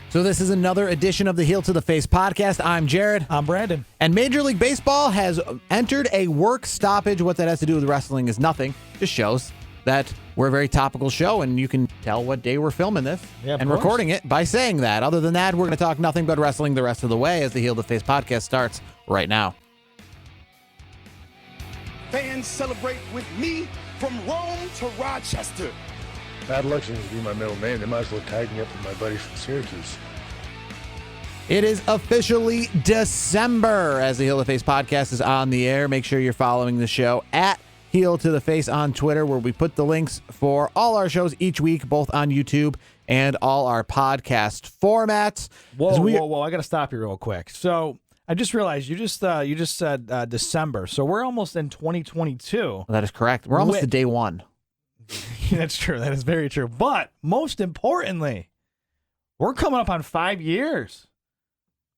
So this is another edition of the Heel to the Face podcast. I'm Jared. I'm Brandon. And Major League Baseball has entered a work stoppage. What that has to do with wrestling is nothing. Just shows that we're a very topical show, and you can tell what day we're filming this and recording it by saying that. Other than that, we're going to talk nothing but wrestling the rest of the way as the Heel to the Face podcast starts right now. Fans celebrate with me from Rome to Rochester. Bad luck seems to be my middle name. They might as well tag me up with my buddies from Syracuse. It is officially December as the Heel to the Face podcast is on the air. Make sure you're following the show at Heel to the Face on Twitter, where we put the links for all our shows each week, both on YouTube and all our podcast formats. Whoa! I got to stop you real quick. So I just realized you just said December. So we're almost in 2022. That is correct. We're almost to day one. That's true. That is very true. But most importantly, we're coming up on 5 years.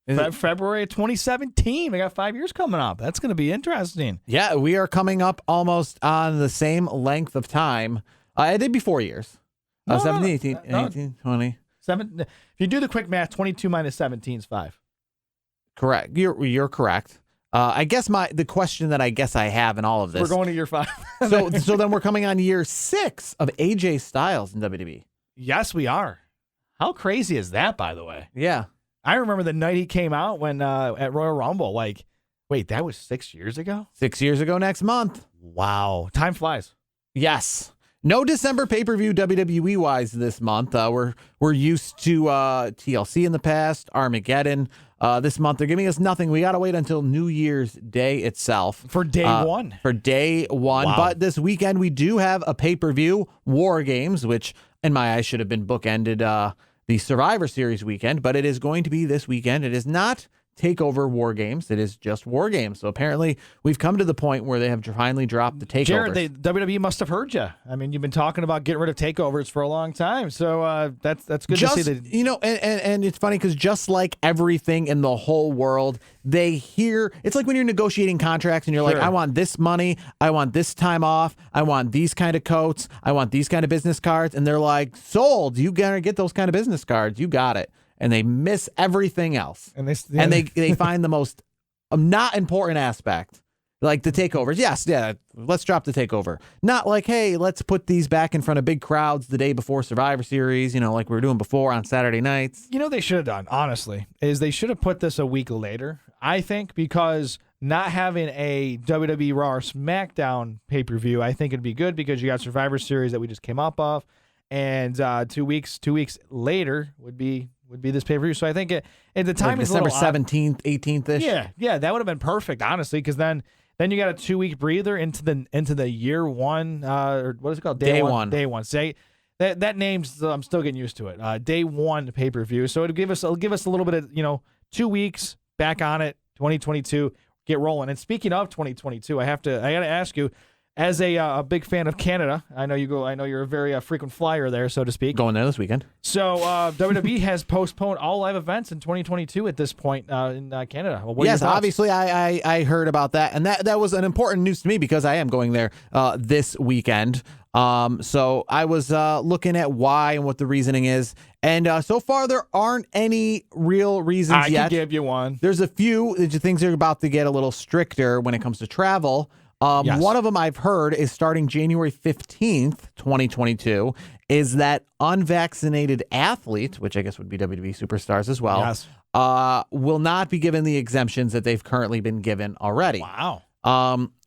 February of 2017. We got 5 years coming up. That's going to be interesting. Yeah, we are coming up almost on the same length of time. It'd be 4 years. 17, 18, 19, 20. If you do the quick math, 22 minus 17 is 5. Correct. You're correct. I guess the question that I guess I have in all of this. We're going to year 5. so then we're coming on year 6 of AJ Styles in WWE. Yes, we are. How crazy is that, by the way? Yeah. I remember the night he came out when at Royal Rumble. Like, wait, that was 6 years ago? 6 years ago next month. Wow. Time flies. Yes. No December pay-per-view WWE-wise this month. We're used to TLC in the past, Armageddon. This month, they're giving us nothing. We got to wait until New Year's Day itself. For day one. For day one. Wow. But this weekend, we do have a pay-per-view, War Games, which in my eyes should have been bookended the Survivor Series weekend, but it is going to be this weekend. It is not Takeover War Games. It is just War Games. So apparently we've come to the point where they have finally dropped the takeovers. Jared, WWE must have heard you. I mean, you've been talking about getting rid of takeovers for a long time. So that's good to see. And it's funny because just like everything in the whole world, they hear, it's like when you're negotiating contracts and you're like, I want this money, I want this time off, I want these kind of coats, I want these kind of business cards. And they're like, sold. You got to get those kind of business cards. You got it. And they miss everything else. And they find the most not important aspect, like the takeovers. Yes, yeah, let's drop the takeover. Not like, hey, let's put these back in front of big crowds the day before Survivor Series, like we were doing before on Saturday nights. You know they should have done, honestly, is they should have put this a week later, I think, because not having a WWE Raw or SmackDown pay-per-view, I think it'd be good because you got Survivor Series that we just came up of, and 2 weeks later would be this pay-per-view. So I think at the time is December 17th, 18th-ish. Yeah, that would have been perfect, honestly, because then you got a 2-week breather into the year one, or what is it called? Day one. Day one. Say that name's I'm still getting used to it. Day one pay-per-view. So it'll give us a little bit of 2 weeks back on it. 2022, get rolling. And speaking of 2022, I got to ask you, as a big fan of Canada, I know you're a very frequent flyer there, so to speak. Going there this weekend. So WWE has postponed all live events in 2022 at this point in Canada. Well, yes, obviously I heard about that, and that was an important news to me because I am going there this weekend. So I was looking at why and what the reasoning is, and so far there aren't any real reasons yet. I can give you one. There's a few things that are about to get a little stricter when it comes to travel. Yes. One of them I've heard is starting January 15th, 2022, is that unvaccinated athletes, which I guess would be WWE superstars as well, yes, will not be given the exemptions that they've currently been given already. Wow.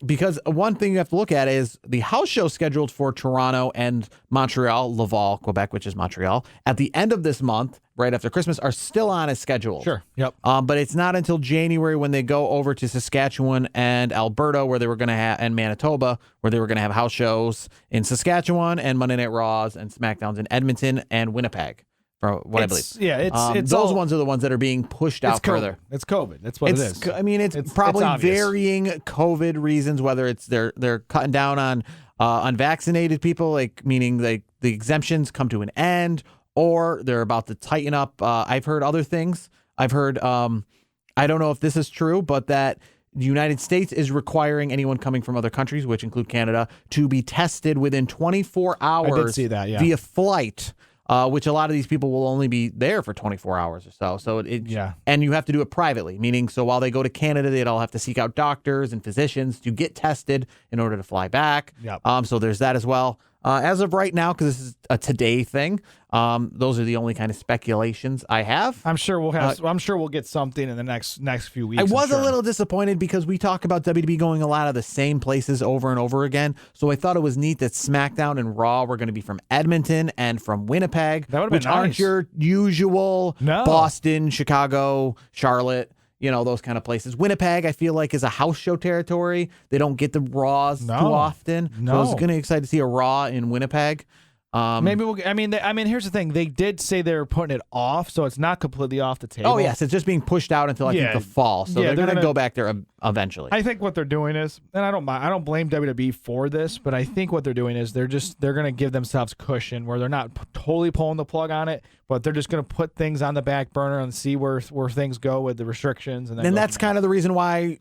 Because one thing you have to look at is the house show scheduled for Toronto and Montreal, Laval, Quebec, which is Montreal, at the end of this month, right after Christmas, are still on as scheduled. Sure. Yep. But it's not until January when they go over to Saskatchewan and Alberta, where they were going to have, and Manitoba, where they were going to have house shows in Saskatchewan and Monday Night Raws and SmackDowns in Edmonton and Winnipeg. For what I believe. Yeah, it's those ones are the ones that are being pushed out further. It's COVID. That's what it is. I mean, it's probably varying COVID reasons, whether it's they're cutting down on unvaccinated people, like meaning the exemptions come to an end, or they're about to tighten up. I've heard other things. I've heard, I don't know if this is true, but that the United States is requiring anyone coming from other countries, which include Canada, to be tested within 24 hours I did see that, yeah, via flight. which a lot of these people will only be there for 24 hours or so. So and you have to do it privately, meaning so while they go to Canada, they'd all have to seek out doctors and physicians to get tested in order to fly back. Yep. So there's that as well. As of right now, because this is a today thing, those are the only kind of speculations I have. I'm sure we'll have. I'm sure we'll get something in the next few weeks. I was a little disappointed because we talk about WWE going a lot of the same places over and over again. So I thought it was neat that SmackDown and Raw were going to be from Edmonton and from Winnipeg, that would have been which aren't your usual Boston, Chicago, Charlotte. Those kind of places. Winnipeg, I feel like, is a house show territory. They don't get the Raws too often. So I was going to excited to see a Raw in Winnipeg. Maybe we'll. I mean, here's the thing. They did say they were putting it off, so it's not completely off the table. Oh yes, it's just being pushed out until I think the fall. So they're going to go back there eventually. I think what they're doing is, and I don't blame WWE for this, but I think what they're doing is they're going to give themselves cushion where they're not totally pulling the plug on it, but they're just going to put things on the back burner and see where things go with the restrictions. And that's kind of the reason why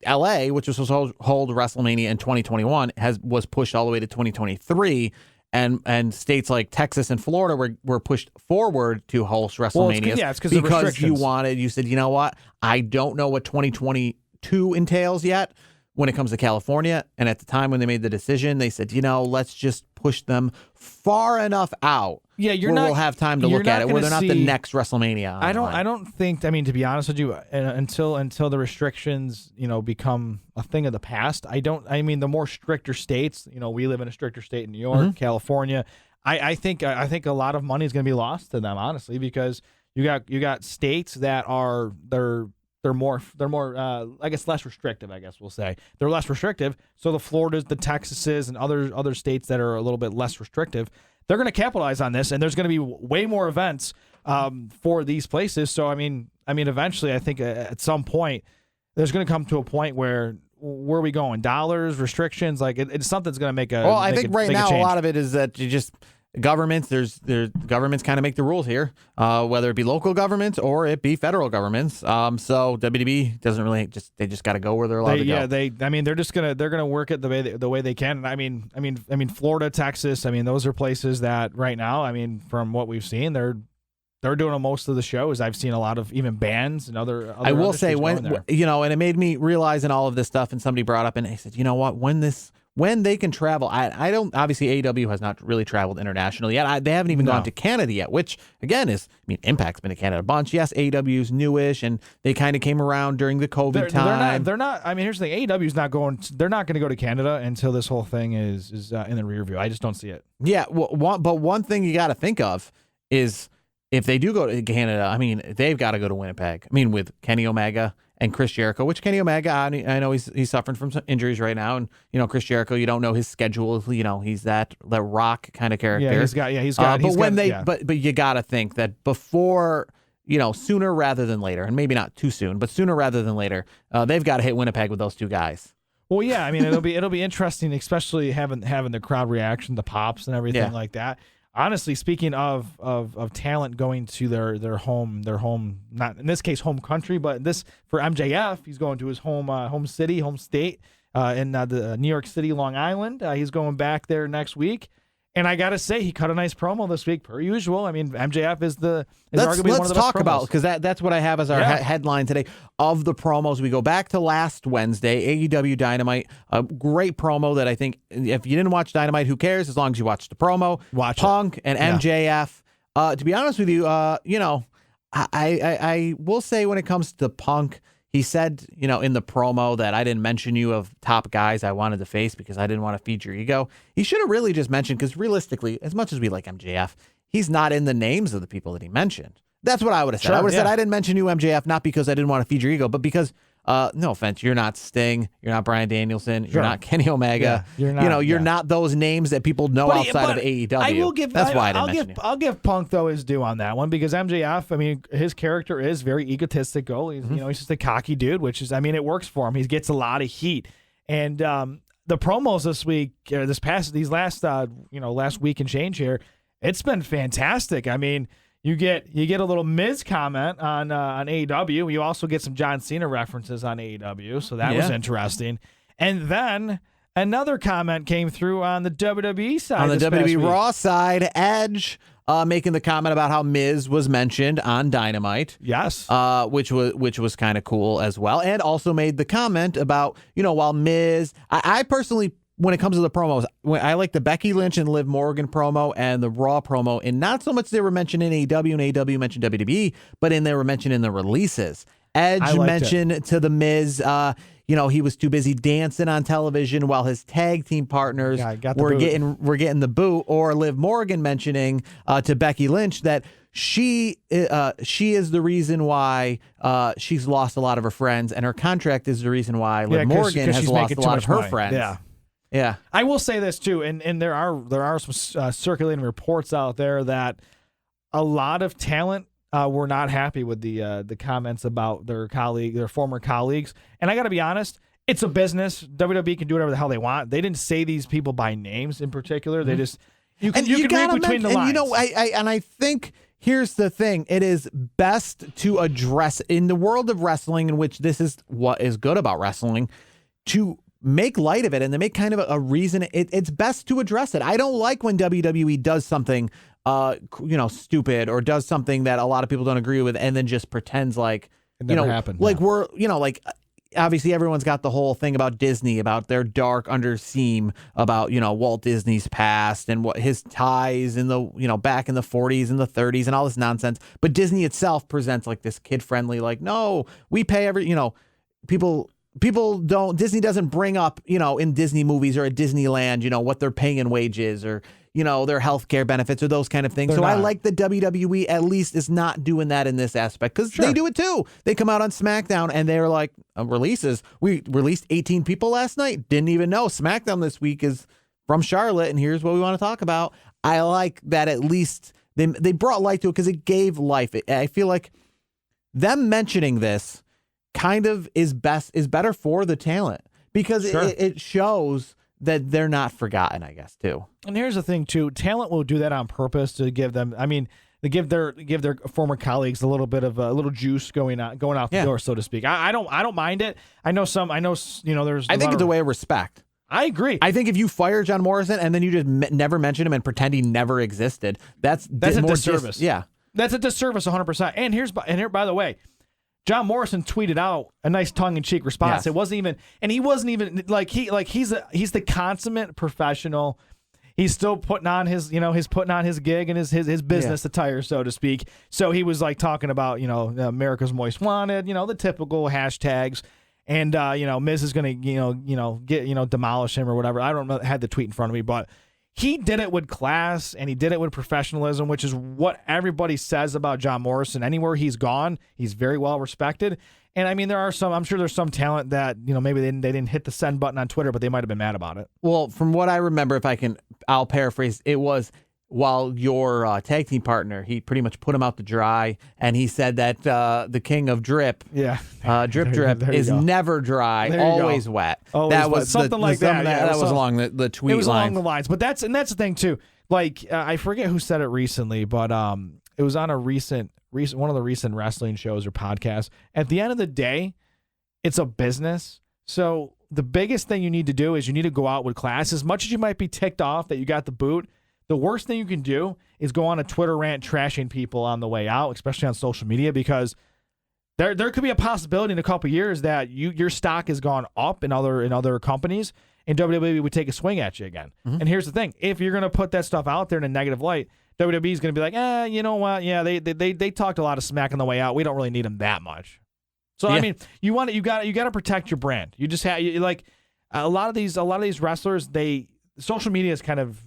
LA, which was supposed to hold WrestleMania in 2021, was pushed all the way to 2023. And states like Texas and Florida were pushed forward to host WrestleMania. It's because you said, you know what? I don't know what 2022 entails yet when it comes to California. And at the time when they made the decision, they said, let's just push them far enough out. Yeah, we'll have time to look at it where they're not the next WrestleMania. I don't think. I mean, to be honest with you, until the restrictions become a thing of the past. I mean, the more stricter states. We live in a stricter state in New York, California. I think a lot of money is going to be lost to them, honestly, because you got states that they're more I guess less restrictive. I guess we'll say they're less restrictive. So the Floridas, the Texases, and other states that are a little bit less restrictive, they're going to capitalize on this, and there's going to be way more events for these places. So I mean, eventually, I think at some point there's going to come to a point where are we going? Dollars, restrictions, like it's something's going to make a. Well, I think right now a lot of it is that you just. Governments, governments kind of make the rules here, whether it be local governments or it be federal governments. So WWE doesn't really they just got to go where they're allowed to go. Yeah, they're gonna work it the way they can. I mean, Florida, Texas. Those are places that right now. From what we've seen, they're doing most of the shows. I've seen a lot of even bands and other I will say and it made me realize in all of this stuff. And somebody brought up and they said, you know what, when they can travel, I don't, obviously AEW has not really traveled internationally yet. They haven't even gone to Canada yet, which again Impact's been to Canada a bunch. Yes, AEW's newish and they kind of came around during the COVID time. They're not, here's the thing, AEW's not going, they're not going to go to Canada until this whole thing is in the rear view. I just don't see it. Yeah, but one thing you got to think of is if they do go to Canada, they've got to go to Winnipeg. With Kenny Omega and Chris Jericho, which Kenny Omega, I know he's suffering from some injuries right now, and Chris Jericho, you don't know his schedule. He's that Rock kind of character. Yeah, he's got. But you got to think that before, sooner rather than later, and maybe not too soon, but sooner rather than later, they've got to hit Winnipeg with those two guys. Well, yeah, it'll be interesting, especially having the crowd reaction, the pops and everything like that. Honestly, speaking of talent going to their home, not in this case home country, but this for MJF, he's going to his home state in the New York City, Long Island. He's going back there next week, and I gotta say he cut a nice promo this week per usual. MJF is arguably one of the best talk promos. about, because that's what I have as our headline today of the promos. We go back to last Wednesday, AEW Dynamite, a great promo that I think if you didn't watch Dynamite, who cares? As long as you watched the promo, watch Punk and MJF. To be honest with you, I will say when it comes to Punk, he said, in the promo that I didn't mention you of top guys I wanted to face because I didn't want to feed your ego. He should have really just mentioned, because realistically, as much as we like MJF, he's not in the names of the people that he mentioned. That's what I would have said. I would have said, I didn't mention you, MJF, not because I didn't want to feed your ego, but because, no offense, you're not Sting, you're not Bryan Danielson, you're not Kenny Omega. Yeah, you're not those names that people know outside of AEW. That's why I didn't mention you. I'll give Punk though his due on that one, because MJF, his character is very egotistical. He's he's just a cocky dude, which is it works for him. He gets a lot of heat, and the promos this week, last week and change here, it's been fantastic. You get a little Miz comment on AEW. You also get some John Cena references on AEW, so that was interesting. And then Another comment came through on the WWE side. On the this past WWE week. Raw side, Edge making the comment about how Miz was mentioned on Dynamite. Yes. Which was kind of cool as well. And also made the comment about, while Miz, I personally, when it comes to the promos, I like the Becky Lynch and Liv Morgan promo and the Raw promo, and not so much they were mentioned in AEW and AEW mentioned WWE, but they were mentioned in the releases. Edge mentioned to the Miz, he was too busy dancing on television while his tag team partners were getting the boot. Or Liv Morgan mentioning to Becky Lynch that she is the reason why she's lost a lot of her friends, and her contract is the reason why Liv Morgan has lost a lot of her friends. Yeah. I will say this too, and there are some circulating reports out there that a lot of talent were not happy with the comments about their former colleagues. And I got to be honest, it's a business. WWE can do whatever the hell they want. They didn't say these people by names in particular. They just you can read between the lines. And I think here's the thing: it is best to address in the world of wrestling, in which this is what is good about wrestling, to make light of it and to make kind of a reason. It's best to address it. I don't like when WWE does something stupid, or does something that a lot of people don't agree with, and then just pretends like it never happened. Like we're, obviously everyone's got the whole thing about Disney, about their dark underseam, about, Walt Disney's past and what his ties in the, back in the 40s and the 30s and all this nonsense. But Disney itself presents like this kid friendly, like, no, we pay people don't, Disney doesn't bring up, in Disney movies or at Disneyland, what they're paying in wages or, their healthcare benefits or those kind of things. I like the WWE at least is not doing that in this aspect, because they do it too. They come out on SmackDown and they're like, releases. We released 18 people last night. Didn't even know SmackDown this week is from Charlotte, and here's what we want to talk about. I like that at least they brought light to it, because it gave life. I feel like them mentioning this kind of is better for the talent, because it shows that they're not forgotten, I guess, too. And here's the thing too: talent will do that on purpose to give them. I mean, to give their former colleagues a little bit of a little juice going out the door, so to speak. I don't mind it. I know there's. I think it's a way of respect. I agree. I think if you fire John Morrison and then you just never mention him and pretend he never existed, that's a more disservice. That's a disservice, 100%. And here, by the way, John Morrison tweeted out a nice tongue-in-cheek response. Yes. It wasn't even, and he wasn't even he's the consummate professional. He's still putting on his gig and his business attire, so to speak. So he was like talking about, America's Most Wanted, the typical hashtags, and Miz is gonna get demolish him or whatever. I don't know, I had the tweet in front of me, but he did it with class and he did it with professionalism, which is what everybody says about John Morrison. Anywhere he's gone, he's very well respected. And I mean, I'm sure there's some talent that, maybe they didn't hit the send button on Twitter, but they might have been mad about it. Well, from what I remember, I'll paraphrase, it was while your tag team partner, he pretty much put him out to dry, and he said that the king of drip, drip is never dry, always wet. That was something like that. That was along the tweet. It was along the lines, but that's the thing too. Like I forget who said it recently, but it was on a recent one of the recent wrestling shows or podcasts. At the end of the day, it's a business. So the biggest thing you need to do is you need to go out with class. As much as you might be ticked off that you got the boot, the worst thing you can do is go on a Twitter rant trashing people on the way out, especially on social media, because there could be a possibility in a couple of years that your stock has gone up in other companies, and WWE would take a swing at you again. Mm-hmm. And here's the thing: if you're going to put that stuff out there in a negative light, WWE is going to be like, you know what? Yeah, they talked a lot of smack on the way out. We don't really need them that much. So I mean, you got to protect your brand. You just have like a lot of these wrestlers. Social media is kind of,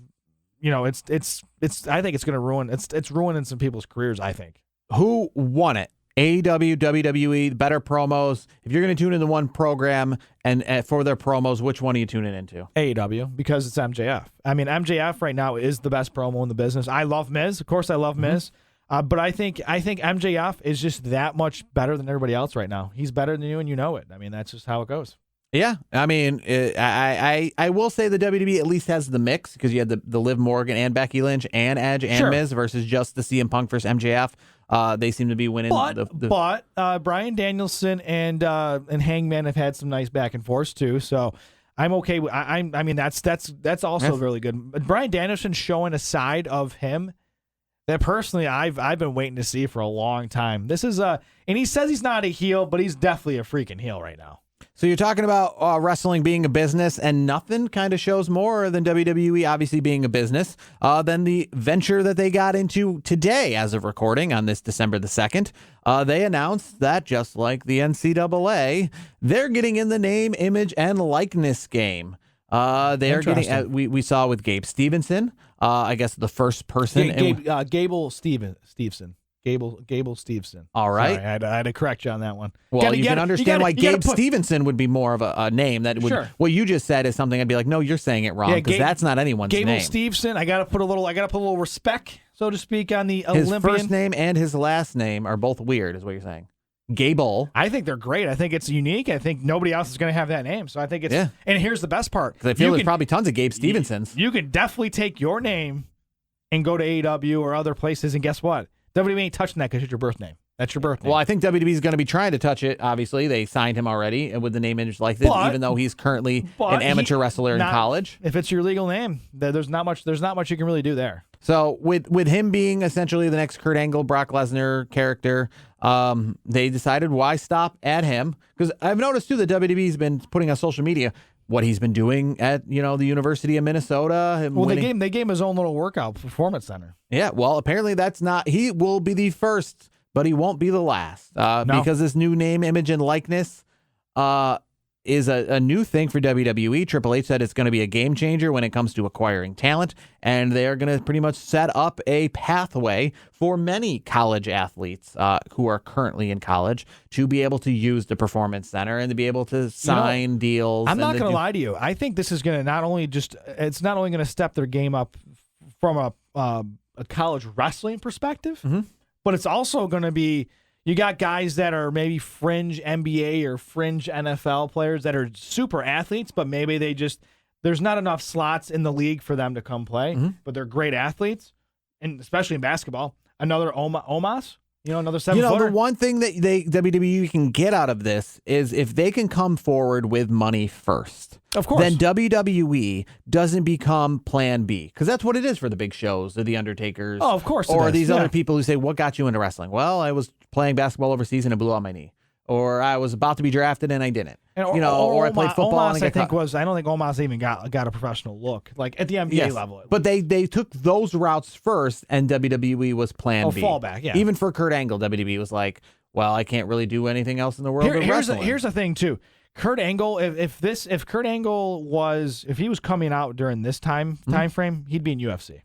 it's I think it's going to ruin. It's ruining some people's careers, I think. Who won it? AEW, WWE, better promos. If you're going to tune into one program and for their promos, which one are you tuning into? AEW, because it's MJF. I mean, MJF right now is the best promo in the business. I love Miz. Of course, I love Miz. But I think MJF is just that much better than everybody else right now. He's better than you, and you know it. I mean, that's just how it goes. Yeah, I mean, I will say the WWE at least has the mix, because you had the Liv Morgan and Becky Lynch and Edge and Miz versus just the CM Punk versus MJF. They seem to be winning. But Bryan Danielson and Hangman have had some nice back and forth too. So I'm okay with. I mean, that's also really good. But Bryan Danielson showing a side of him that personally I've been waiting to see for a long time. This is and he says he's not a heel, but he's definitely a freaking heel right now. So you're talking about wrestling being a business, and nothing kind of shows more than WWE obviously being a business than the venture that they got into today as of recording on this December the 2nd. They announced that just like the NCAA, they're getting in the name, image, and likeness game. They're getting, we saw with Gabe Stevenson, I guess the first person. Gable Stevenson. Gable Stevenson. All right. Sorry, I had to correct you on that one. Well, you can understand why Gabe Stevenson would be more of a name that would. Sure. What you just said is something I'd be like, no, you're saying it wrong because that's not anyone's name. Gable Stevenson. I got to put a little respect, so to speak, on the Olympian. His first name and his last name are both weird, is what you're saying. Gable. I think they're great. I think it's unique. I think nobody else is going to have that name. So I think it's. Yeah. And here's the best part. Because I feel there's probably tons of Gabe Stevensons. You can definitely take your name and go to AEW or other places, and guess what? WWE ain't touching that because it's your birth name. That's your birth name. Well, I think WWE is going to be trying to touch it. Obviously, they signed him already with the name image like this, even though he's currently an amateur wrestler in college. If it's your legal name, there's not much you can really do there. So with him being essentially the next Kurt Angle, Brock Lesnar character, they decided why stop at him? Because I've noticed too that WWE's been putting on social media what he's been doing at, the University of Minnesota. Well, they gave him his own little workout performance center. Yeah, well, apparently that's not. He will be the first, but he won't be the last. No. Because this new name, image, and likeness is a new thing for WWE. Triple H said it's going to be a game changer when it comes to acquiring talent, and they're going to pretty much set up a pathway for many college athletes who are currently in college to be able to use the Performance Center and to be able to sign deals. I'm not going to lie to you. I think this is going to it's not only going to step their game up from a college wrestling perspective, but it's also going to be. You got guys that are maybe fringe NBA or fringe NFL players that are super athletes, but maybe there's not enough slots in the league for them to come play, but they're great athletes, and especially in basketball. Another Omas, another 7-footer. The one thing that WWE can get out of this is if they can come forward with money first. Of course. Then WWE doesn't become Plan B, because that's what it is for the big shows, or the Undertakers. Oh, of course. Or these other people who say, "What got you into wrestling?" Well, I was playing basketball overseas and it blew out my knee, or I was about to be drafted and I didn't. Or I played football. Omas, I don't think Omas even got a professional look, like at the NBA level. But they took those routes first, and WWE was Plan B. Fallback, yeah. Even for Kurt Angle, WWE was like, "Well, I can't really do anything else in the world of wrestling." Here's the thing too. Kurt Angle, if Kurt Angle was coming out during this time frame, he'd be in UFC.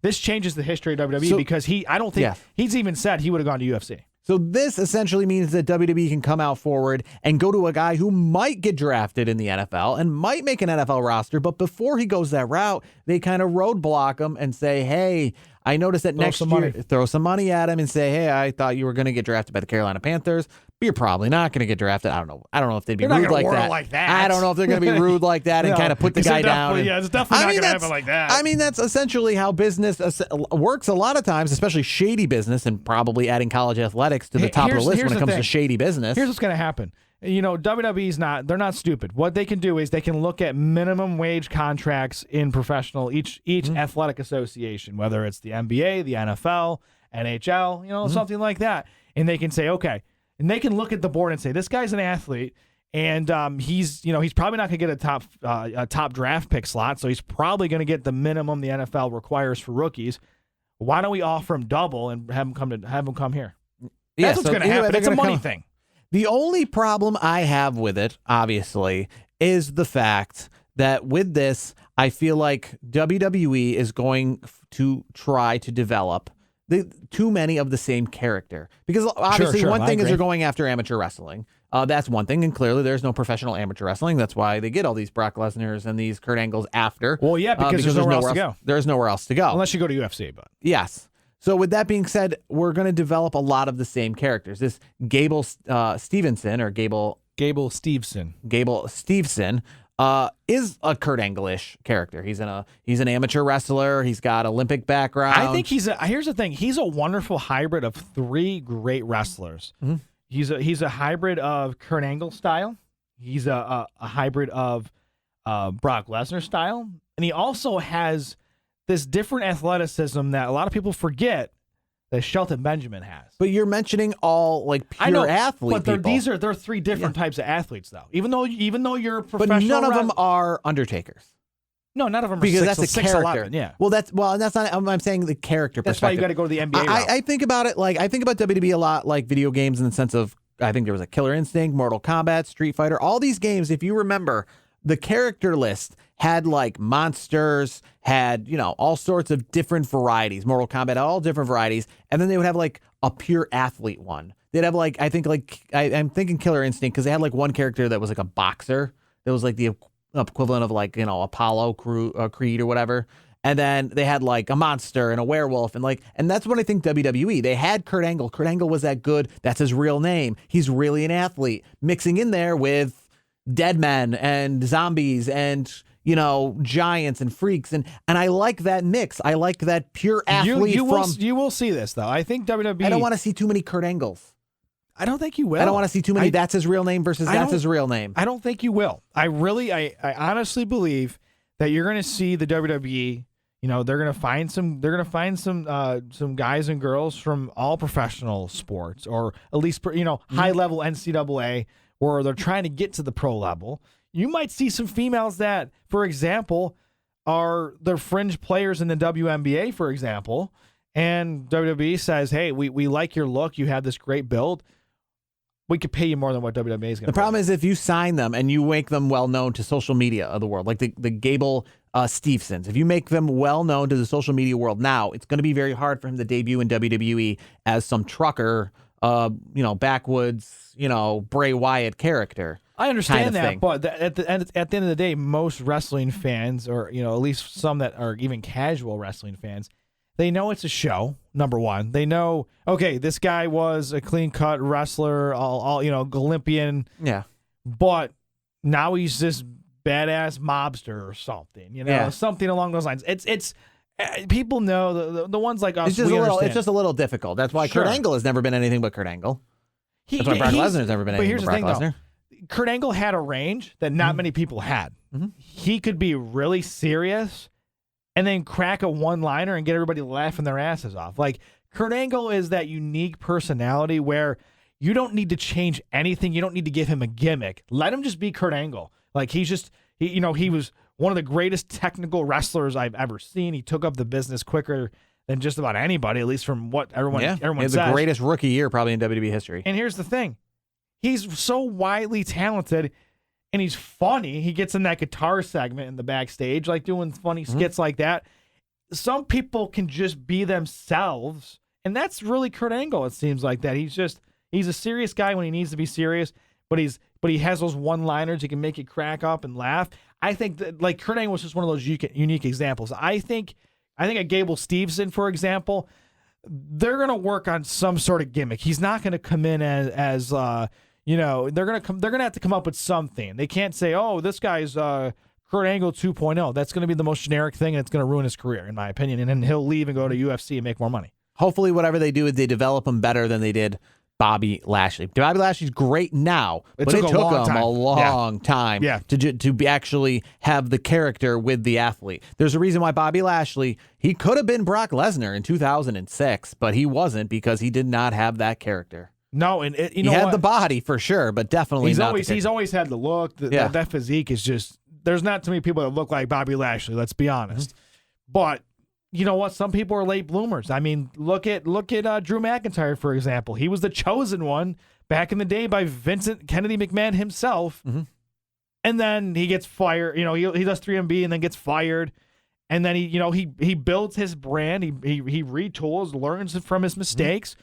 This changes the history of WWE because he's even said he would have gone to UFC. So this essentially means that WWE can come out forward and go to a guy who might get drafted in the NFL and might make an NFL roster, but before he goes that route, they kind of roadblock him and say, "Hey, I noticed that next year, throw some money at him and say, hey, I thought you were going to get drafted by the Carolina Panthers, but you're probably not going to get drafted." I don't know if they'd be rude like that. I don't know if they're going to be rude like that and kind of put the guy down. It's definitely not going to happen like that. I mean, that's essentially how business works a lot of times, especially shady business, and probably adding college athletics to the top of the list when it comes to shady business. Here's what's going to happen. WWE's they're not stupid. What they can do is they can look at minimum wage contracts in professional, each athletic association, whether it's the NBA, the NFL, NHL, something like that. And they can say, okay, and they can look at the board and say, this guy's an athlete, and he's probably not going to get a top draft pick slot, so he's probably going to get the minimum the NFL requires for rookies. Why don't we offer him double and have him come here? That's what's going to happen. It's a money thing. The only problem I have with it, obviously, is the fact that with this, I feel like WWE is going to try to develop too many of the same character. Because obviously one thing is they're going after amateur wrestling. That's one thing, and clearly there's no professional amateur wrestling. That's why they get all these Brock Lesnar's and these Kurt Angles after. Well, yeah, because there's nowhere else to go. There's nowhere else to go. Unless you go to UFC, but. Yes. So with that being said, we're going to develop a lot of the same characters. This Gable Stevenson or Gable Stevenson is a Kurt Angle-ish character. He's an amateur wrestler. He's got Olympic background. I think here's the thing. He's a wonderful hybrid of three great wrestlers. Mm-hmm. He's a hybrid of Kurt Angle style. He's a hybrid of Brock Lesnar style, and he also has this different athleticism that a lot of people forget that Shelton Benjamin has. But you're mentioning all like pure athlete but people. they're three different types of athletes, though. Even though you're a professional, but none of them are Undertakers. No, none of them are because six, that's a 6'11", character. yeah. Well, that's not. I'm saying the character. That's why you got to go to the NBA. I think about it like I think about WWE a lot like video games in the sense of I think there was a Killer Instinct, Mortal Kombat, Street Fighter, all these games. If you remember, the character list had like monsters, had all sorts of different varieties. Mortal Kombat, all different varieties, and then they would have like a pure athlete one. They'd have like I'm thinking Killer Instinct because they had like one character that was like a boxer that was like the equivalent of like Apollo Creed or whatever, and then they had like a monster and a werewolf and that's what I think WWE. They had Kurt Angle. Kurt Angle was that good. That's his real name. He's really an athlete. Mixing in there with dead men and zombies and giants and freaks and I like that mix. I like that pure athlete. You will see this though. I think WWE. I don't want to see too many Kurt Angles. I don't think you will. I don't want to see too many. That's his real name versus that's his real name. I don't think you will. I honestly believe that you're going to see the WWE. They're going to find some. They're going to find some guys and girls from all professional sports, or at least high level NCAA, where they're trying to get to the pro level. You might see some females that, for example, are the fringe players in the WNBA, for example, and WWE says, "Hey, we like your look. You have this great build. We could pay you more than what WWE is going to pay." The problem is if you sign them and you make them well known to social media of the world, like the Gable Stevensons, if you make them well known to the social media world now, it's going to be very hard for him to debut in WWE as some trucker, backwoods, Bray Wyatt character. I understand that, thing. but at the end of the day, most wrestling fans, or at least some that are even casual wrestling fans, they know it's a show. Number one, they know, okay, this guy was a clean-cut wrestler, all Olympian. Yeah. But now he's this badass mobster or something, something along those lines. It's people know the ones like us. It's just a little difficult. That's why Sure. Kurt Angle has never been anything but Kurt Angle. That's why Brock Lesnar has never been anything but Brock Lesnar. Kurt Angle had a range that not many people had. Mm-hmm. He could be really serious and then crack a one-liner and get everybody laughing their asses off. Like, Kurt Angle is that unique personality where you don't need to change anything. You don't need to give him a gimmick. Let him just be Kurt Angle. Like, he was one of the greatest technical wrestlers I've ever seen. He took up the business quicker than just about anybody, at least from what everyone says. He had the greatest rookie year probably in WWE history. And here's the thing. He's so widely talented, and he's funny. He gets in that guitar segment in the backstage, like doing funny skits like that. Some people can just be themselves, and that's really Kurt Angle, it seems like that. He's a serious guy when he needs to be serious, but he has those one-liners. He can make you crack up and laugh. I think that, like, Kurt Angle was just one of those unique examples. I think a Gable Stevenson, for example, they're going to work on some sort of gimmick. He's not going to come in as they're going to have to come up with something. They can't say, "Oh, this guy's Kurt Angle 2.0. That's going to be the most generic thing, and it's going to ruin his career, in my opinion. And then he'll leave and go to UFC and make more money. Hopefully, whatever they do is they develop him better than they did Bobby Lashley. Bobby Lashley's great now, but it took him a long time to actually have the character with the athlete. There's a reason why Bobby Lashley, he could have been Brock Lesnar in 2006, but he wasn't because he did not have that character. No, and he had the body for sure, but definitely he's always had the look. That physique is just, there's not too many people that look like Bobby Lashley. Let's be honest. But you know what? Some people are late bloomers. I mean, look at Drew McIntyre, for example. He was the chosen one back in the day by Vincent Kennedy McMahon himself, and then he gets fired. He does 3MB and then gets fired, and then he builds his brand. He retools, learns from his mistakes.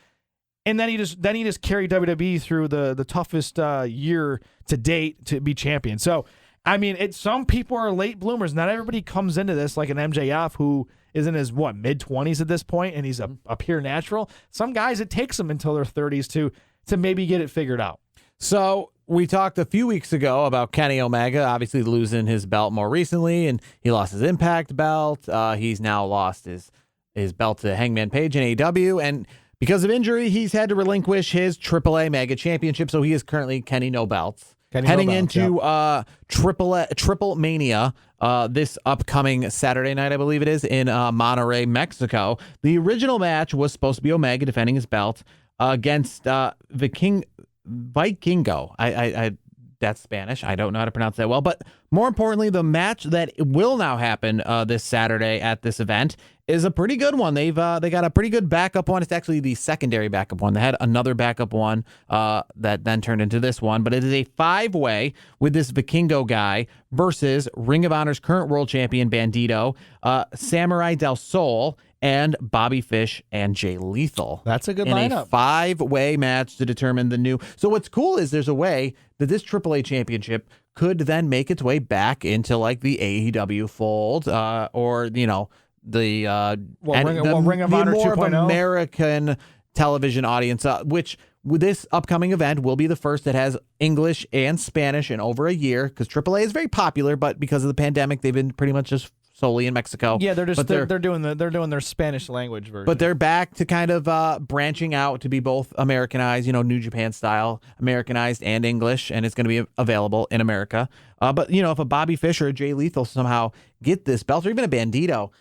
And then he just carried WWE through the toughest year to date to be champion. So, I mean, some people are late bloomers. Not everybody comes into this like an MJF who is in his, mid-20s at this point, and he's a pure natural. Some guys, it takes them until their 30s to maybe get it figured out. So we talked a few weeks ago about Kenny Omega obviously losing his belt more recently, and he lost his Impact belt. He's now lost his belt to Hangman Page in AEW, and because of injury, he's had to relinquish his AAA Mega Championship, so he is currently Kenny No Belts. Heading into Triple Mania this upcoming Saturday night, I believe it is, in Monterrey, Mexico. The original match was supposed to be Omega defending his belt against Vikingo. I that's Spanish. I don't know how to pronounce that well. But more importantly, the match that will now happen this Saturday at this event is a pretty good one. They got a pretty good backup one. It's actually the secondary backup one. They had another backup one that then turned into this one. But it is a 5-way with this Vikingo guy versus Ring of Honor's current world champion Bandito, Samurai Del Sol, and Bobby Fish and Jay Lethal. That's a good in lineup. A 5-way match to determine the new. So what's cool is there's a way that this AAA championship could then make its way back into like the AEW fold, or the Ring of Honor more 2.0 of American television audience, which with this upcoming event will be the first that has English and Spanish in over a year, because AAA is very popular, but because of the pandemic, they've been pretty much just solely in Mexico. Yeah, they're doing their Spanish language version. But they're back to kind of branching out to be both Americanized, New Japan style, Americanized and English, and it's going to be available in America. But if a Bobby Fish or a Jay Lethal somehow get this belt, or even a Bandito,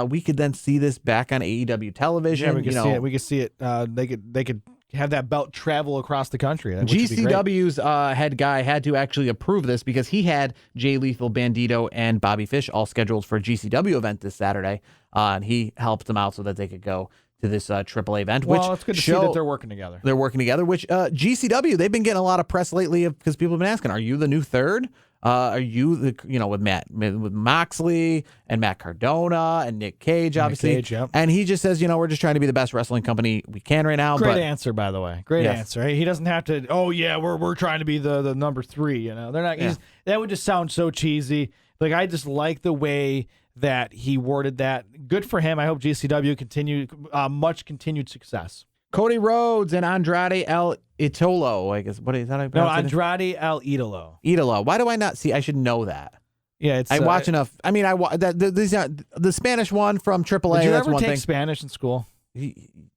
we could then see this back on AEW television. Yeah, we could see it. We could see it. They could have that belt travel across the country. GCW's head guy had to actually approve this because he had Jay Lethal, Bandito, and Bobby Fish all scheduled for a GCW event this Saturday, and he helped them out so that they could go to this AAA event. Well, it's good to see that they're working together. They're working together, which GCW, they've been getting a lot of press lately because people have been asking, are you the new third? Are you with Moxley and Matt Cardona and Nick Cage, obviously? Nick Cage, yep. And he just says, we're just trying to be the best wrestling company we can right now. Great answer, by the way. Great answer. He doesn't have to. Oh yeah, we're trying to be the number 3. They're not. Yeah. That would just sound so cheesy. Like, I just like the way that he worded that. Good for him. I hope GCW continue much continued success. Cody Rhodes and Andrade El Idolo, I guess. What is that? No, Andrade El Idolo. Idolo. Why do I not see? I should know that. Yeah, it's. I watch enough. I mean, the Spanish one from AAA. Did you that's ever one take thing. Spanish in school? I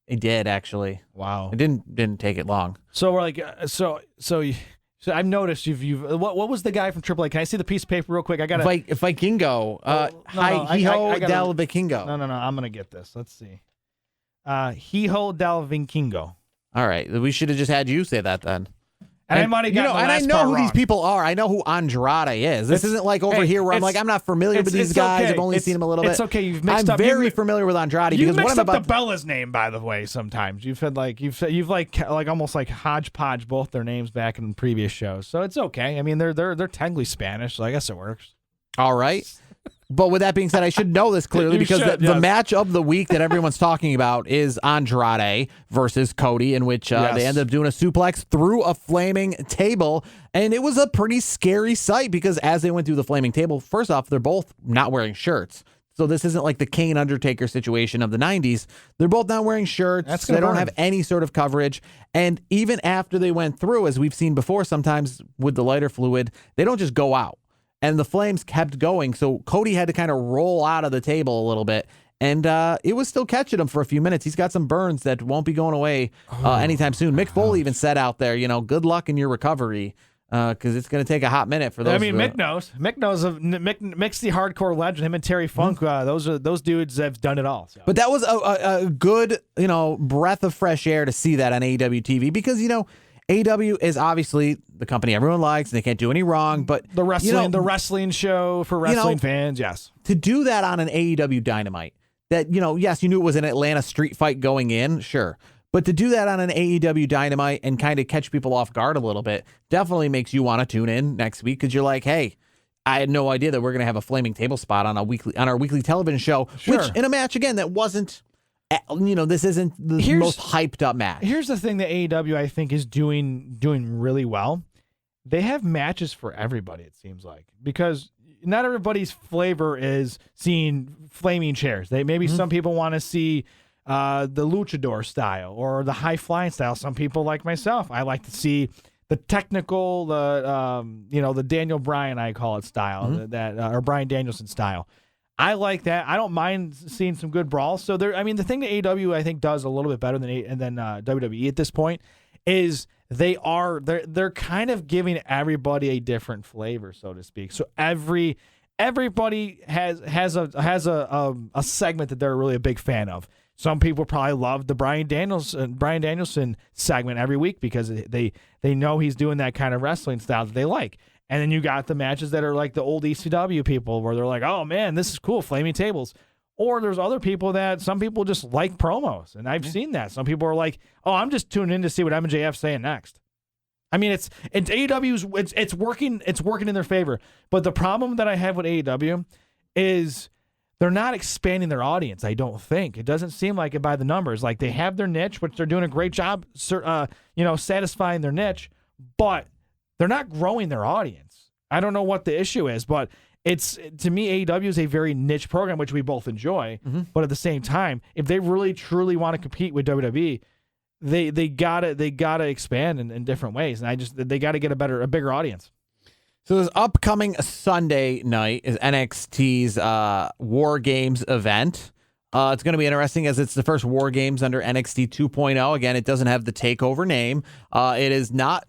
did, actually. Wow. It didn't take it long. So we're like, so I've noticed you've. What was the guy from AAA? Can I see the piece of paper real quick? I got Vikingo. Hijo del Vikingo. No. I'm gonna get this. Let's see. Hijo del Vikingo. All right, we should have just had you say that then. And I might have gotten and I know who wrong. These people are. I know who Andrade is. This isn't like over here where I'm like, I'm not familiar with these guys. Okay. I've only seen them a little bit. It's okay. You've mixed up. I'm very familiar with Andrade You've because mixed what I'm up about the Bella's name, by the way. Sometimes you've almost like hodgepodge both their names back in previous shows. So it's okay. I mean, they're technically Spanish, so I guess it works. All right. But with that being said, I should know this clearly because the match of the week that everyone's talking about is Andrade versus Cody, in which they ended up doing a suplex through a flaming table. And it was a pretty scary sight because as they went through the flaming table, first off, they're both not wearing shirts. So this isn't like the Kane Undertaker situation of the 90s. They're both not wearing shirts. They don't have any sort of coverage. And even after they went through, as we've seen before, sometimes with the lighter fluid, they don't just go out. And the flames kept going, so Cody had to kind of roll out of the table a little bit. And it was still catching him for a few minutes. He's got some burns that won't be going away anytime soon. Mick Foley even said out there, good luck in your recovery because it's going to take a hot minute for those. I mean, Mick knows. Mick's the hardcore legend. Him and Terry Funk, those dudes have done it all. So. But that was a good, breath of fresh air to see that on AEW TV because, AEW is obviously the company everyone likes, and they can't do any wrong. But the wrestling show for wrestling fans, yes. To do that on an AEW Dynamite, that yes, you knew it was an Atlanta street fight going in, sure, but to do that on an AEW Dynamite and kind of catch people off guard a little bit definitely makes you want to tune in next week because you're like, hey, I had no idea that we're gonna have a flaming table spot on our weekly television show, which in a match again that wasn't. This isn't the most hyped up match. Here's the thing that AEW, I think, is doing really well. They have matches for everybody, it seems like, because not everybody's flavor is seeing flaming chairs. Maybe some people want to see the luchador style or the high flying style. Some people, like myself, I like to see the technical, the Daniel Bryan, I call it style, or Bryan Danielson style. I like that. I don't mind seeing some good brawls. So the thing that AEW I think does a little bit better than WWE at this point is they're kind of giving everybody a different flavor, so to speak. So everybody has a segment that they're really a big fan of. Some people probably love the Bryan Danielson segment every week because they know he's doing that kind of wrestling style that they like. And then you got the matches that are like the old ECW people where they're like, oh man, this is cool, flaming tables. Or there's other people that some people just like promos, and I've seen that. Some people are like, "Oh, I'm just tuning in to see what MJF's saying next." I mean, it's AEW's it's working in their favor. But the problem that I have with AEW is they're not expanding their audience. I don't think it doesn't seem like it by the numbers. Like they have their niche, which they're doing a great job, satisfying their niche, but they're not growing their audience. I don't know what the issue is, but. It's to me, AEW is a very niche program, which we both enjoy. Mm-hmm. But at the same time, if they really truly want to compete with WWE, they gotta expand in different ways, and they gotta get a bigger audience. So this upcoming Sunday night is NXT's War Games event. It's going to be interesting as it's the first War Games under NXT 2.0. Again, it doesn't have the TakeOver name. It is not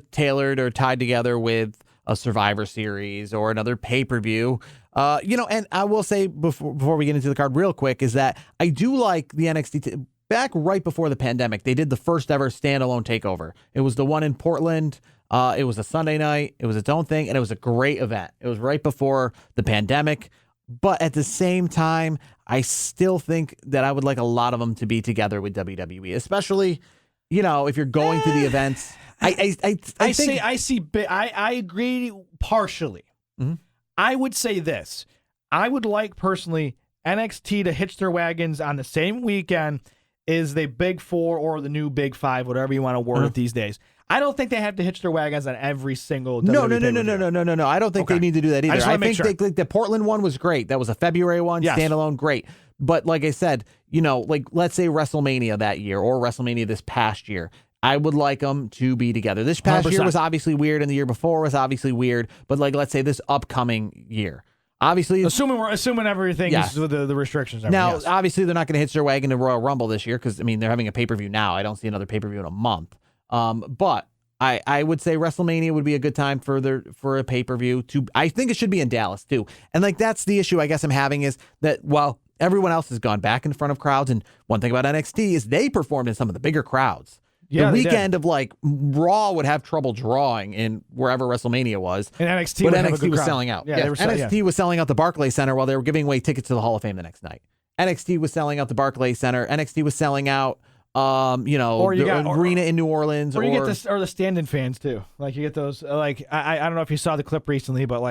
tailored or tied together with a Survivor Series or another pay-per-view. And I will say before we get into the card real quick is that I do like the NXT back right before the pandemic. They did the first ever standalone takeover. It was the one in Portland. It was a Sunday night. It was its own thing, and it was a great event. It was right before the pandemic. But at the same time, I still think that I would like a lot of them to be together with WWE, especially, if you're going to the events. I agree partially. Mm-hmm. I would say this. I would like personally NXT to hitch their wagons on the same weekend as the Big Four or the new Big Five, whatever you want to word it these days. I don't think they have to hitch their wagons on every single WWE No. I don't think they need to do that either. I think the Portland one was great. That was a February one, standalone, great. But like I said, let's say WrestleMania that year or WrestleMania this past year. I would like them to be together. This past 100%. Year was obviously weird, and the year before was obviously weird. But let's say this upcoming year, obviously, assuming everything is with the restrictions. Now, obviously, they're not going to hitch their wagon to Royal Rumble this year because they're having a pay-per-view now. I don't see another pay-per-view in a month. But I would say WrestleMania would be a good time for a pay-per-view. I think it should be in Dallas too. And that's the issue I guess I'm having is that everyone else has gone back in front of crowds, and one thing about NXT is they performed in some of the bigger crowds. Yeah, the weekend of Raw would have trouble drawing in wherever WrestleMania was. And NXT was selling out. Yeah, NXT was selling out the Barclays Center while they were giving away tickets to the Hall of Fame the next night. NXT was selling out the Barclays Center. NXT was selling out arena in New Orleans. Or you get the stand-in fans too. Like you get those I don't know if you saw the clip recently, but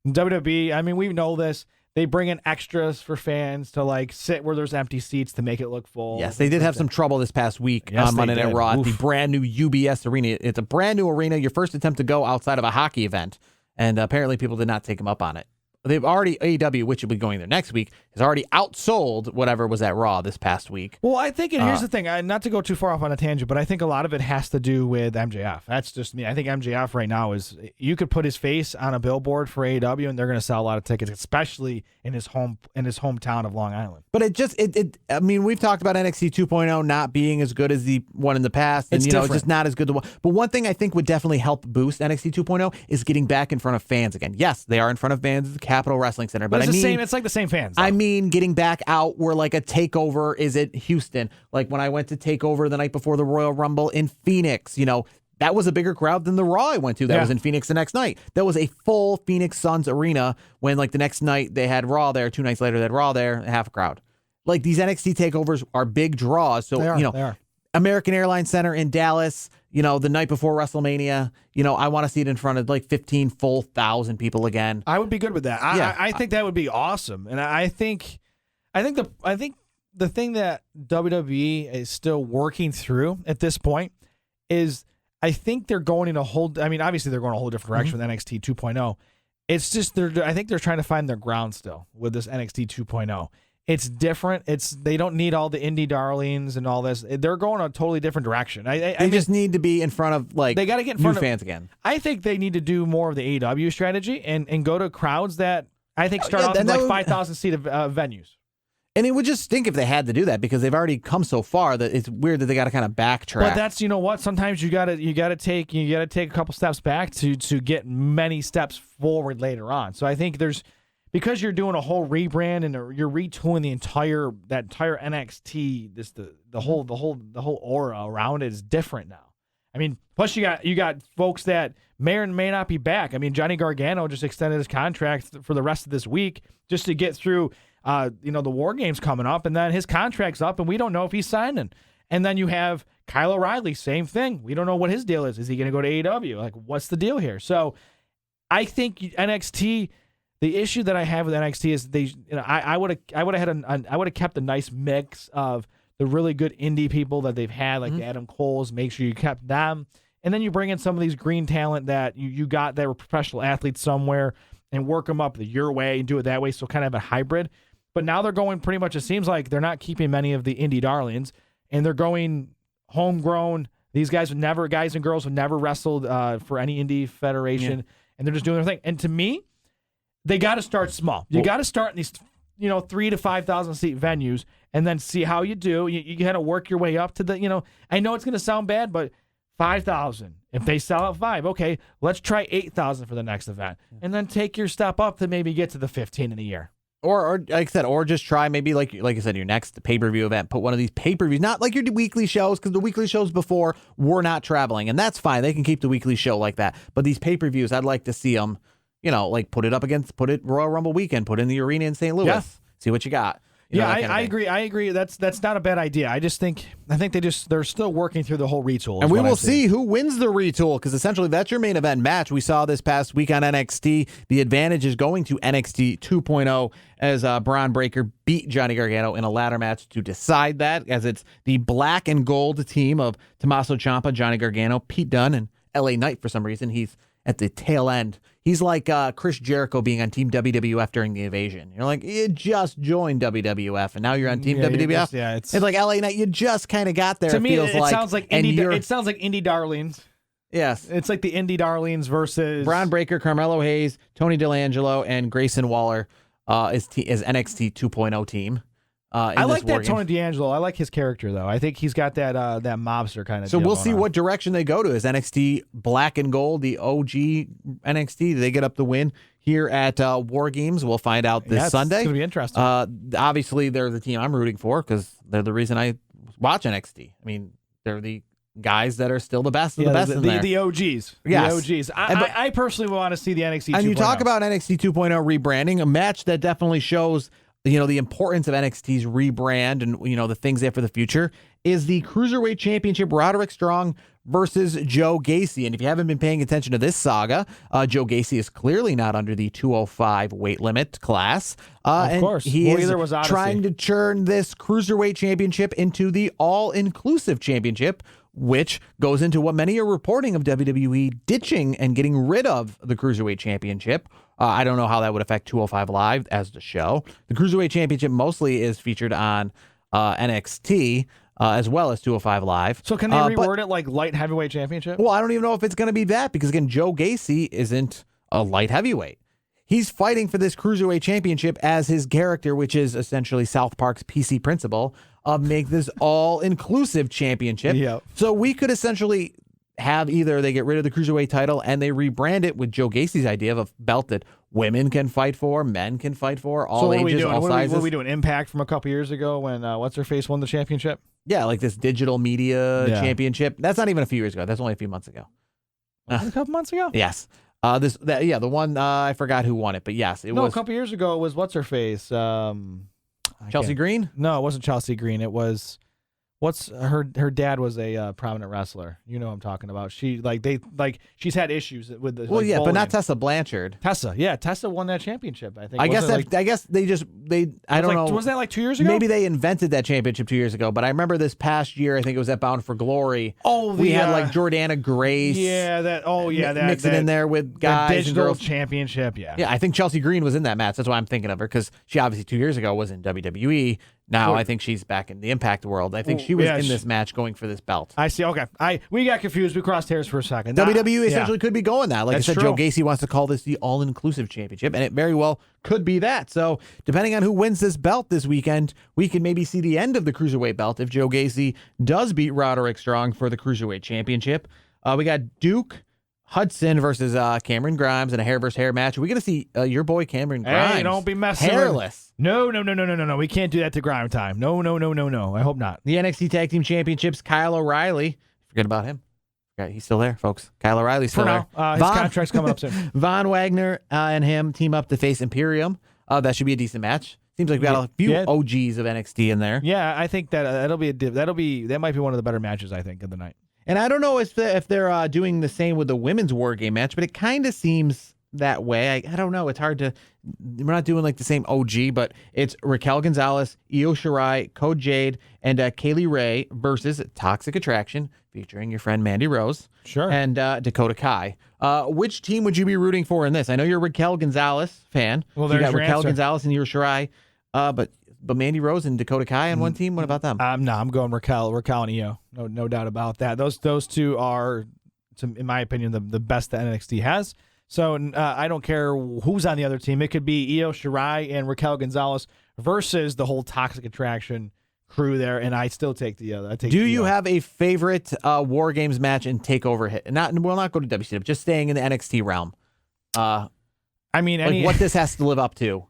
WWE, I mean, we know this. They bring in extras for fans to sit where there's empty seats to make it look full. Yes, they did have some trouble this past week on Monday Night Raw at the brand new UBS Arena. It's a brand new arena, your first attempt to go outside of a hockey event, and apparently people did not take them up on it. They've already, AEW, which will be going there next week, has already outsold whatever was at Raw this past week. Well, I think, and here's the thing, not to go too far off on a tangent, but I think a lot of it has to do with MJF. That's just me. I think MJF right now you could put his face on a billboard for AEW and they're going to sell a lot of tickets, especially in his hometown of Long Island. But I mean, we've talked about NXT 2.0 not being as good as the one in the past, and it's just not as good. But one thing I think would definitely help boost NXT 2.0 is getting back in front of fans again. Yes, they are in front of fans at the Capitol Wrestling Center, but it's like the same fans. Though. I mean, getting back out where a takeover is at Houston. Like when I went to takeover the night before the Royal Rumble in Phoenix, that was a bigger crowd than the Raw I went to. That was in Phoenix the next night. That was a full Phoenix Suns arena when the next night they had Raw there. 2 nights later they had Raw there, half a crowd. These NXT takeovers are big draws. So, they are. American Airlines Center in Dallas, the night before WrestleMania, I want to see it in front of 15 full thousand people again. I would be good with that. I think that would be awesome. And I think the thing that WWE is still working through at this point is I think they're going in obviously they're going a whole different direction with NXT 2.0. It's just I think they're trying to find their ground still with this NXT 2.0. It's different. They don't need all the indie darlings and all this. They're going a totally different direction. They just need to be in front of they got to get in front of fans again. I think they need to do more of the AEW strategy and go to crowds that I think start off with 5,000 seat venues. And it would just stink if they had to do that because they've already come so far that it's weird that they got to kind of backtrack. But that's, you know what? Sometimes you gotta take a couple steps back to get many steps forward later on. So I think because you're doing a whole rebrand and you're retooling that entire NXT, the whole aura around it is different now. I mean, plus you got folks that may or may not be back. I mean, Johnny Gargano just extended his contract for the rest of this week just to get through the War Games coming up, and then his contract's up, and we don't know if he's signing. And then you have Kyle O'Reilly, same thing. We don't know what his deal is. Is he going to go to AEW? Like, what's the deal here? So, I think NXT. The issue that I have with NXT is I would have kept a nice mix of the really good indie people that they've had, like the Adam Coles. Make sure you kept them, and then you bring in some of these green talent that you got that were professional athletes somewhere, and work them up your way and do it that way. So kind of a hybrid. But now they're going pretty much, it seems like they're not keeping many of the indie darlings, and they're going homegrown. These guys and girls have never wrestled for any indie federation, and they're just doing their thing. And to me, they got to start small. You got to start in these 3,000 to 5,000 seat venues and then see how you do. You got to work your way up to the, I know it's going to sound bad, but 5,000. If they sell out 5, okay, let's try 8,000 for the next event. And then take your step up to maybe get to the 15 in a year. Or like I said, or just try maybe like I said, your next pay-per-view event, put one of these pay-per-views, not like your weekly shows, because the weekly shows before were not traveling, and that's fine. They can keep the weekly show like that. But these pay-per-views, I'd like to see them, like put it Royal Rumble weekend, put in the arena in St. Louis, see what you got. I agree. I agree. That's not a bad idea. I think they're still working through the whole retool. And we will see who wins the retool, because essentially that's your main event match. We saw this past week on NXT. The advantage is going to NXT 2.0 as Braun Breaker beat Johnny Gargano in a ladder match to decide that, as it's the black and gold team of Tommaso Ciampa, Johnny Gargano, Pete Dunne, and LA Knight. For some reason, he's at the tail end. He's like Chris Jericho being on Team WWF during the Invasion. You're like, you just joined WWF, and now you're on Team WWF. It's like LA Knight. You just kind of got there. To me, it sounds like indie darlings. Yes, it's like the indie darlings versus Braun Breaker, Carmelo Hayes, Tony D'Angelo, and Grayson Waller is NXT 2.0 team. I like that Tony D'Angelo. I like his character, though. I think he's got that mobster kind of. So we'll see what direction they go to. Is NXT black and gold, the OG NXT? Do they get up the win here at War Games? We'll find out this Sunday. It's going to be interesting. Obviously, they're the team I'm rooting for because they're the reason I watch NXT. I mean, they're the guys that are still the best of the best in there. The OGs. Yes. The OGs. I personally want to see the NXT 2.0. And you talk about NXT 2.0 rebranding, a match that definitely shows the importance of NXT's rebrand and, the things there for the future is the Cruiserweight Championship, Roderick Strong versus Joe Gacy. And if you haven't been paying attention to this saga, Joe Gacy is clearly not under the 205 weight limit class. Of course. He is trying to turn this Cruiserweight Championship into the all-inclusive championship, which goes into what many are reporting of WWE ditching and getting rid of the Cruiserweight Championship. I don't know how that would affect 205 Live as the show. The Cruiserweight Championship mostly is featured on NXT as well as 205 Live. So can they reword it like light heavyweight championship? Well, I don't even know if it's going to be that because, again, Joe Gacy isn't a light heavyweight. He's fighting for this Cruiserweight Championship as his character, which is essentially South Park's PC principle of make this all-inclusive championship. Yep. So we could essentially have either they get rid of the Cruiserweight title and they rebrand it with Joe Gacy's idea of a belt that women can fight for, men can fight for, all ages, all sizes. What are we doing? Impact from a couple years ago when what's-her-face won the championship? Yeah, like this digital media championship. That's not even a few years ago. That's only a few months ago. A couple months ago? Yes. The one I forgot who won it, but yes, it was. A couple years ago it was what's-her-face? Chelsea Green? No, it wasn't Chelsea Green. It was her dad was a prominent wrestler. You know what I'm talking about. She's had issues with the but not Tessa Blanchard. Tessa won that championship, I think. I guess I don't know. Was that like 2 years ago? Maybe they invented that championship 2 years ago, but I remember this past year, I think it was at Bound for Glory. We had like Jordana Grace. Mixing in there with guys digital and girls. Championship, Yeah, I think Chelsea Green was in that match. That's why I'm thinking of her, because she obviously 2 years ago was in WWE. Now I think she's back in the Impact world. I think she was in this match going for this belt. I see. Okay. We got confused. We crossed hairs for a second. WWE essentially could be going that. Like That's I said, true. Joe Gacy wants to call this the all-inclusive championship, and it very well could be that. So depending on who wins this belt this weekend, we can maybe see the end of the Cruiserweight belt if Joe Gacy does beat Roderick Strong for the Cruiserweight championship. We got Duke Hudson versus Cameron Grimes in a hair versus hair match. Are we going to see your boy Cameron Grimes? Hey, don't be messing hairless. No. We can't do that to Grime time. No. I hope not. The NXT Tag Team Championships, Kyle O'Reilly. Forget about him. He's still there, folks. Kyle O'Reilly's still there. His contract's coming up soon. Von Wagner and him team up to face Imperium. That should be a decent match. Seems like we got a few OGs of NXT in there. Yeah, I think that that might be one of the better matches, I think, of the night. And I don't know if they're doing the same with the women's War Game match, but it kind of seems that way. I don't know. It's hard to. We're not doing like the same OG, but it's Raquel Gonzalez, Io Shirai, Code Jade, and Kaylee Ray versus Toxic Attraction, featuring your friend Mandy Rose. Sure. And Dakota Kai. Which team would you be rooting for in this? I know you're a Raquel Gonzalez fan. Well, so you there's got your Raquel answer. Gonzalez and Io Shirai, but Mandy Rose and Dakota Kai on one team. What about them? I'm going Raquel and Io. No doubt about that. Those two are, in my opinion, the best that NXT has. So I don't care who's on the other team. It could be Io Shirai and Raquel Gonzalez versus the whole Toxic Attraction crew there, and I still take the other. Do you have a favorite War Games match and takeover hit? We'll not go to WCW, just staying in the NXT realm. I mean, like what this has to live up to.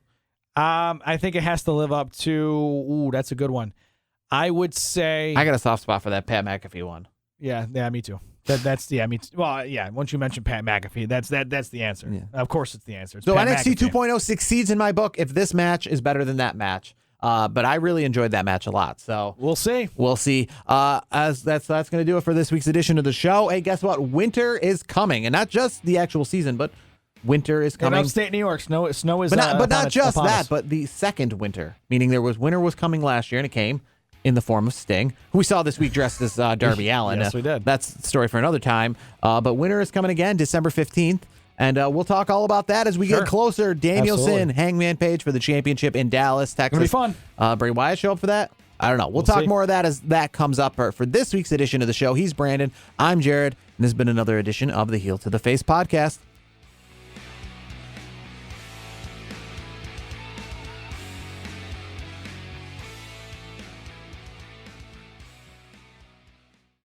I think it has to live up to. Ooh, that's a good one. I would say I got a soft spot for that Pat McAfee one. Yeah, me too. That's me too. Well, yeah. Once you mention Pat McAfee, that's the answer. Yeah. Of course, it's the answer. It's so Pat NXT McAfee. 2.0 succeeds in my book if this match is better than that match. But I really enjoyed that match a lot. So we'll see. As that's going to do it for this week's edition of the show. Hey, guess what? Winter is coming, and not just the actual season, but winter is coming. In upstate New York, snow is. But not just that, but the second winter, meaning winter was coming last year, and it came in the form of Sting, who we saw this week dressed as Darby Allin. Yes, we did. That's the story for another time. But winter is coming again, December 15th. And we'll talk all about that as we get closer. Danielson, Hangman Page for the championship in Dallas, Texas. It'll be fun. Bray Wyatt show up for that? I don't know. We'll talk more of that as that comes up. For this week's edition of the show, he's Brandon. I'm Jared. And this has been another edition of the Heel to the Face podcast.